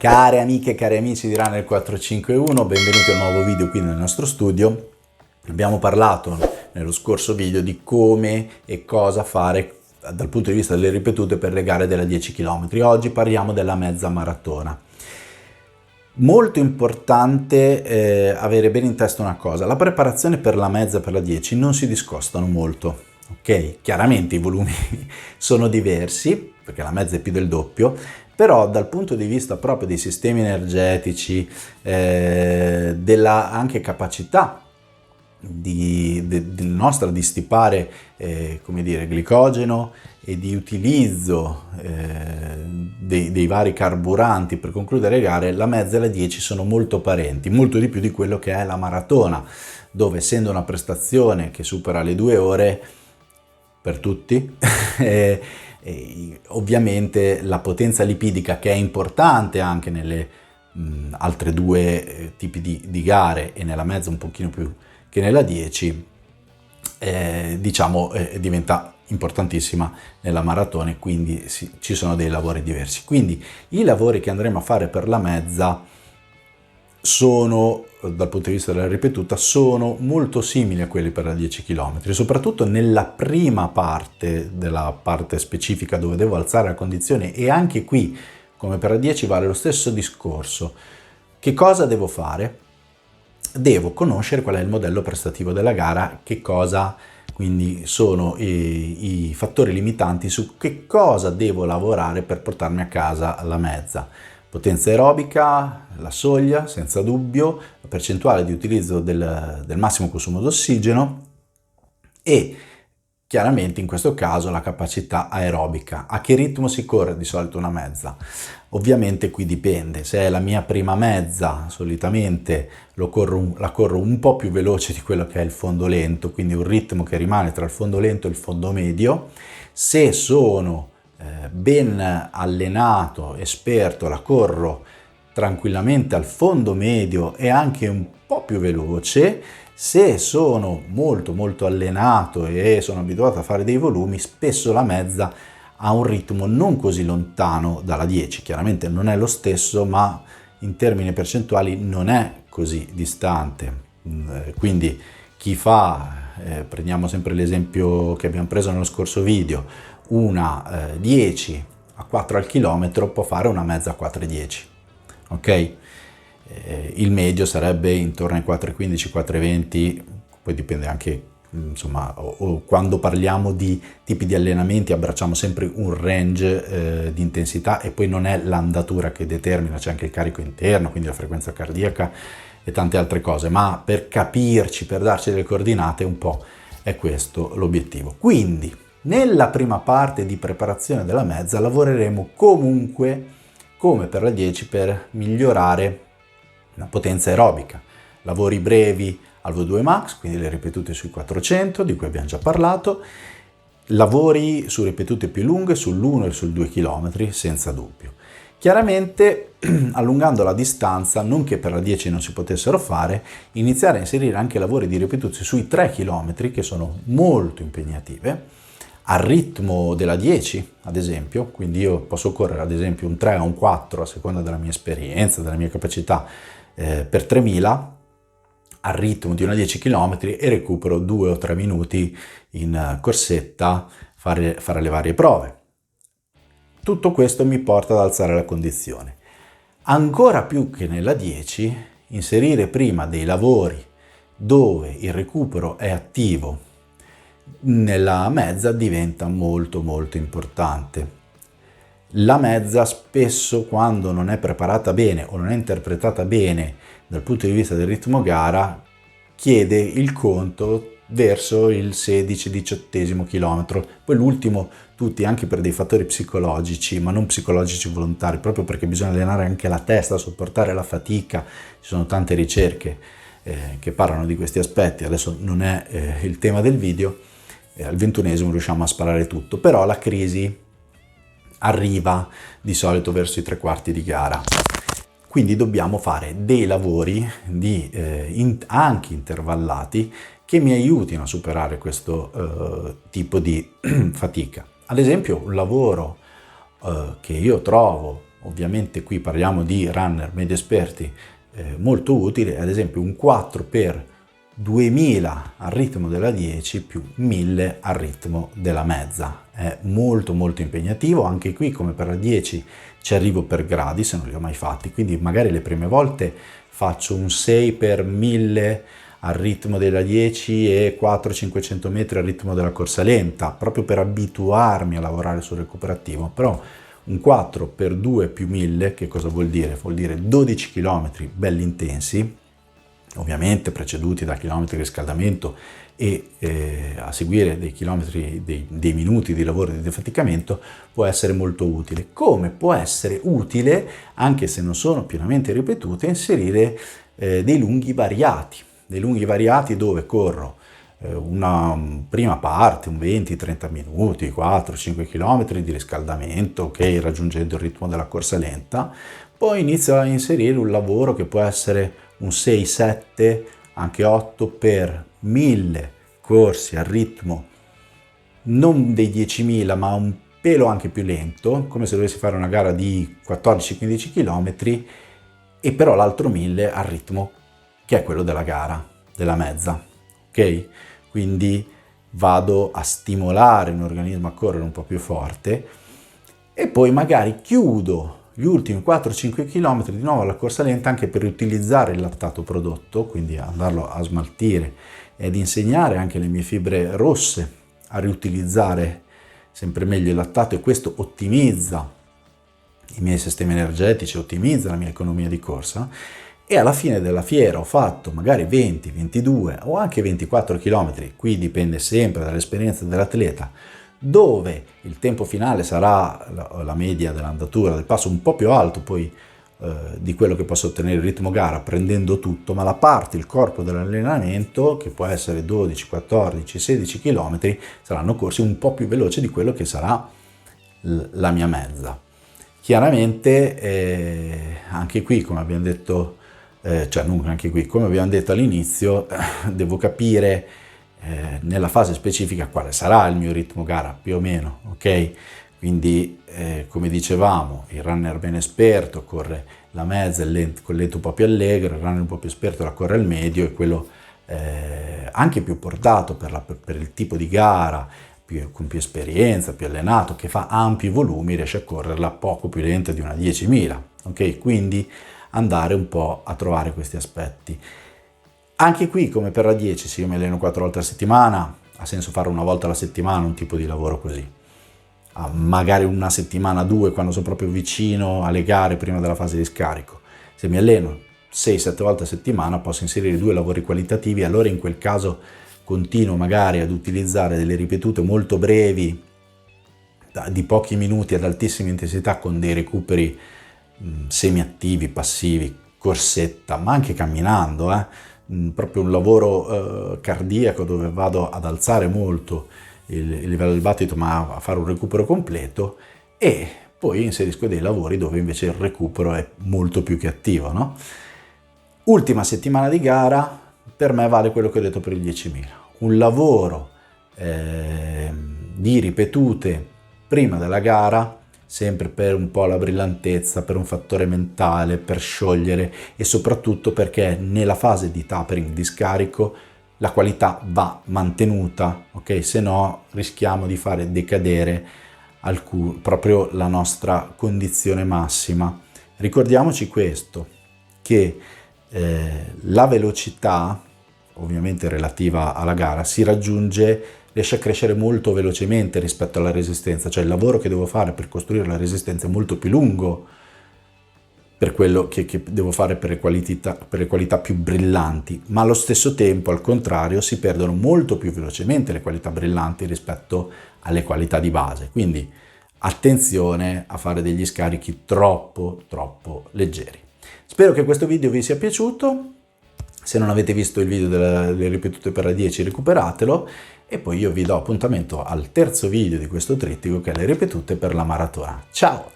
Care amiche e cari amici di Runner 451, benvenuti a un nuovo video qui nel nostro studio. Abbiamo parlato nello scorso video di come e cosa fare dal punto di vista delle ripetute per le gare della 10 km. Oggi parliamo della mezza maratona. Molto importante avere bene in testa una cosa: la preparazione per la mezza e per la 10 non si discostano molto, ok? Chiaramente i volumi sono diversi, perché la mezza è più del doppio, però dal punto di vista proprio dei sistemi energetici, della anche capacità nostra di stipare come dire, glicogeno e di utilizzo dei vari carburanti per concludere le gare, la mezza e la 10 sono molto parenti, molto di più di quello che è la maratona, dove essendo una prestazione che supera le 2 ore per tutti ovviamente la potenza lipidica, che è importante anche nelle altre due tipi di gare e nella mezza un pochino più che nella 10, diventa importantissima nella maratona, e quindi ci sono dei lavori diversi. Quindi i lavori che andremo a fare per la mezza sono, dal punto di vista della ripetuta, sono molto simili a quelli per la 10 km, soprattutto nella prima parte della parte specifica dove devo alzare la condizione, e anche qui, come per la 10, vale lo stesso discorso. Che cosa devo fare? Devo conoscere qual è il modello prestativo della gara, che cosa quindi sono i fattori limitanti su che cosa devo lavorare per portarmi a casa la mezza. Potenza aerobica, la soglia, senza dubbio, la percentuale di utilizzo del massimo consumo d'ossigeno e chiaramente in questo caso la capacità aerobica. A che ritmo si corre di solito una mezza? Ovviamente qui dipende. Se è la mia prima mezza, solitamente la corro un po' più veloce di quello che è il fondo lento, quindi un ritmo che rimane tra il fondo lento e il fondo medio. Se sono ben allenato, esperto, la corro tranquillamente al fondo medio e anche un po' più veloce. Se sono molto allenato e sono abituato a fare dei volumi, spesso la mezza ha un ritmo non così lontano dalla 10. Chiaramente non è lo stesso, ma in termini percentuali non è così distante. Quindi chi fa, prendiamo sempre l'esempio che abbiamo preso nello scorso video, una 10 a 4 al chilometro può fare una mezza a 4,10, ok? Il medio sarebbe intorno ai 4,15, 4,20, poi dipende anche, insomma, o quando parliamo di tipi di allenamenti abbracciamo sempre un range di intensità, e poi non è l'andatura che determina, c'è anche il carico interno, quindi la frequenza cardiaca e tante altre cose, ma per capirci, per darci delle coordinate, un po' è questo l'obiettivo. Quindi nella prima parte di preparazione della mezza lavoreremo comunque, come per la 10, per migliorare la potenza aerobica. Lavori brevi al VO2 max, quindi le ripetute sui 400, di cui abbiamo già parlato, lavori su ripetute più lunghe sull'1 e sul 2 km, senza dubbio. Chiaramente, allungando la distanza, non che per la 10 non si potessero fare, iniziare a inserire anche lavori di ripetute sui 3 km, che sono molto impegnative, al ritmo della 10, ad esempio. Quindi io posso correre ad esempio un 3 o un 4, a seconda della mia esperienza, della mia capacità, per 3000 al ritmo di una 10 km, e recupero 2 o 3 minuti in corsetta, fare le varie prove. Tutto questo mi porta ad alzare la condizione. Ancora più che nella 10, inserire prima dei lavori dove il recupero è attivo nella mezza diventa molto importante. La mezza spesso, quando non è preparata bene o non è interpretata bene dal punto di vista del ritmo gara, chiede il conto verso il 16-18 chilometro, poi l'ultimo tutti, anche per dei fattori psicologici, ma non psicologici volontari, proprio perché bisogna allenare anche la testa, sopportare la fatica. Ci sono tante ricerche che parlano di questi aspetti, adesso non è il tema del video. Al 21esimo riusciamo a sparare tutto, però la crisi arriva di solito verso i 3/4 di gara. Quindi dobbiamo fare dei lavori anche intervallati che mi aiutino a superare questo tipo di fatica. Ad esempio, un lavoro che io trovo ovviamente qui parliamo di runner medio esperti, molto utile, ad esempio un 4 per 2000 al ritmo della 10 più 1000 al ritmo della mezza. È molto molto impegnativo, anche qui come per la 10 ci arrivo per gradi se non li ho mai fatti, quindi magari le prime volte faccio un 6 per 1000 al ritmo della 10 e 400-500 metri al ritmo della corsa lenta, proprio per abituarmi a lavorare sul recuperativo. Però un 4 per 2 più 1000, che cosa vuol dire? Vuol dire 12 km belli intensi, ovviamente preceduti da chilometri di riscaldamento e a seguire dei chilometri, dei minuti di lavoro di defaticamento, può essere molto utile. Come può essere utile, anche se non sono pienamente ripetute, inserire dei lunghi variati dove corro una prima parte, un 20-30 minuti, 4-5 km di riscaldamento, ok, raggiungendo il ritmo della corsa lenta, poi inizio a inserire un lavoro che può essere un 6-7, anche 8 per 1000 corsi al ritmo non dei 10.000 ma un pelo anche più lento, come se dovessi fare una gara di 14-15 km, e però l'altro 1000 al ritmo che è quello della gara, della mezza, ok? Quindi vado a stimolare un organismo a correre un po' più forte e poi magari chiudo gli ultimi 4-5 km di nuovo alla corsa lenta, anche per utilizzare il lattato prodotto, quindi andarlo a smaltire ed insegnare anche le mie fibre rosse a riutilizzare sempre meglio il lattato, e questo ottimizza i miei sistemi energetici, ottimizza la mia economia di corsa. E alla fine della fiera ho fatto magari 20, 22 o anche 24 km, qui dipende sempre dall'esperienza dell'atleta, dove il tempo finale sarà la media dell'andatura, del passo un po' più alto poi di quello che posso ottenere il ritmo gara prendendo tutto, ma la parte, il corpo dell'allenamento, che può essere 12, 14, 16 km, saranno corsi un po' più veloci di quello che sarà la mia mezza. Chiaramente anche qui, come abbiamo detto, come abbiamo detto all'inizio, devo capire nella fase specifica quale sarà il mio ritmo gara, più o meno, ok? Quindi, come dicevamo, il runner ben esperto corre la mezza, con lento un po' più allegro, il runner un po' più esperto la corre al medio, e quello anche più portato per il tipo di gara, con più esperienza, più allenato, che fa ampi volumi, riesce a correrla poco più lenta di una 10.000, ok? Quindi andare un po' a trovare questi aspetti. Anche qui, come per la 10, se io mi alleno 4 volte a settimana, ha senso fare una volta alla settimana un tipo di lavoro così. Magari una settimana, 2, quando sono proprio vicino alle gare, prima della fase di scarico. Se mi alleno 6-7 volte a settimana, posso inserire 2 lavori qualitativi, allora in quel caso continuo magari ad utilizzare delle ripetute molto brevi, di pochi minuti ad altissima intensità, con dei recuperi semiattivi, passivi, corsetta, ma anche camminando, proprio un lavoro cardiaco, dove vado ad alzare molto il livello del battito, ma a fare un recupero completo, e poi inserisco dei lavori dove invece il recupero è molto più che attivo, no? Ultima settimana di gara, per me vale quello che ho detto per il 10.000, un lavoro di ripetute prima della gara, sempre per un po' la brillantezza, per un fattore mentale, per sciogliere, e soprattutto perché nella fase di tapering, di scarico, la qualità va mantenuta, ok? Se no rischiamo di fare decadere proprio la nostra condizione massima. Ricordiamoci questo, che la velocità, ovviamente relativa alla gara, riesce a crescere molto velocemente rispetto alla resistenza, cioè il lavoro che devo fare per costruire la resistenza è molto più lungo per quello che devo fare per le qualità più brillanti, ma allo stesso tempo, al contrario, si perdono molto più velocemente le qualità brillanti rispetto alle qualità di base. Quindi attenzione a fare degli scarichi troppo leggeri. Spero che questo video vi sia piaciuto. Se non avete visto il video delle ripetute per la 10, recuperatelo, e poi io vi do appuntamento al terzo video di questo trittico, che è le ripetute per la maratona. Ciao!